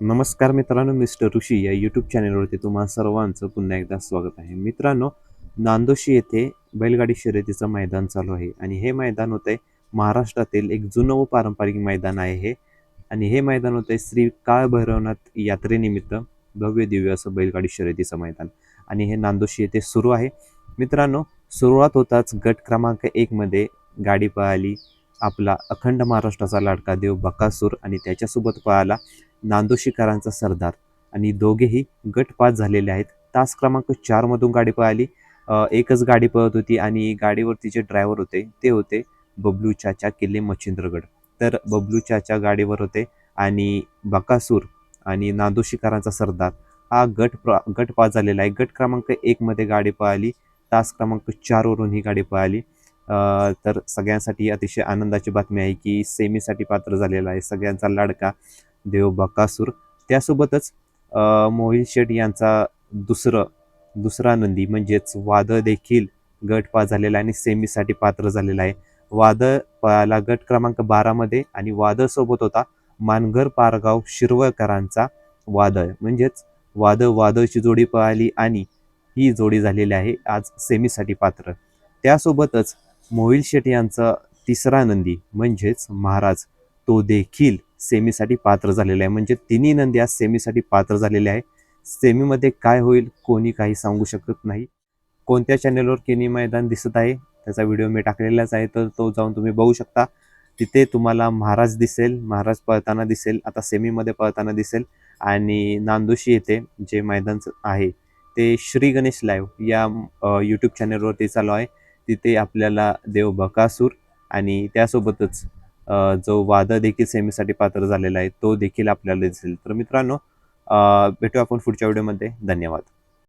नमस्कार मित्रांनो, मिस्टर ऋषी या यूट्यूब चॅनलवरती तुम्हा सर्वांचं पुन्हा एकदा स्वागत आहे. मित्रांनो, नांदोशी येथे बैलगाडी शर्यतीचं मैदान चालू आहे आणि हे मैदान होतंय महाराष्ट्रातील एक जुनं व पारंपरिक मैदान आहे हे. आणि हे मैदान होतंय श्री काळ भैरवनाथ यात्रेनिमित्त भव्य दिव्य असं बैलगाडी शर्यतीचं मैदान आणि हे नांदोशी येथे सुरू आहे. मित्रांनो, सुरुवात होताच गट क्रमांक 1 मध्ये गाडी पळाली आपला अखंड महाराष्ट्राचा लाडका देव बकासूर आणि त्याच्यासोबत पळाला नांदोशीकरांचा सरदार आणि दोघेही गट पास झालेले आहेत. तास क्रमांक 4 मधून गाडी पळाली. एकच गाडी पळत होती आणि गाडीवरती जे ड्रायव्हर होते ते होते बबलू चाचा किल्ले मच्छिंद्रगड. तर बबलू चाचा गाडीवर होते आणि बकासूर आणि नांदोशीकरांचा सरदार हा गट पास झालेला आहे. गट क्रमांक 1 मध्ये गाडी पळाली. तास क्रमांक 4 वरून ही गाडी पळाली. तर सगळ्यांसाठी अतिशय आनंदाची बातमी आहे की सेमीसाठी पात्र झालेला आहे सगळ्यांचा लाडका देव बकासूर. त्यासोबतच मोहिल शेठ यांचा दुसरा नंदी म्हणजेच वादळ देखील गट पास झालेला आहे आणि सेमीसाठी पात्र झालेला आहे. वादळ पळाला गट क्रमांक 12 मध्ये आणि वादळ सोबत होता मानघर पारगाव शिरवळकरांचा वादळ. म्हणजेच वादळची जोडी पळाली आणि ही जोडी झालेली आहे आज सेमीसाठी पात्र. त्यासोबतच मोहिल शेठ यांचा तिसरा नंदी म्हणजेच महाराज तो देखील सेमीसाठी पात्र झालेला आहे. म्हणजे तिन्ही नंदी आज सेमीसाठी पात्र झालेले आहे. सेमीमध्ये काय होईल कोणी काही सांगू शकत नाही. कोणत्या चॅनलवर किनी मैदान दिसत आहे त्याचा व्हिडिओ मी टाकलेलाच आहे, तर तो जाऊन तुम्ही बघू शकता. तिथे तुम्हाला महाराज दिसेल, महाराज पळताना दिसेल, आता सेमीमध्ये पळताना दिसेल. आणि नांदोशी येथे जे मैदान आहे ते श्री गणेश लाईव्ह या यूट्यूब चॅनलवरती चालू आहे. तिथे आपल्याला देव बकासूर आणि त्यासोबतच जो वादळ देखील सेमीसाठी पात्र झालेला आहे तो देखील आपल्याला दिसेल. तर मित्रांनो, भेटू आपण पुढच्या व्हिडिओमध्ये. धन्यवाद.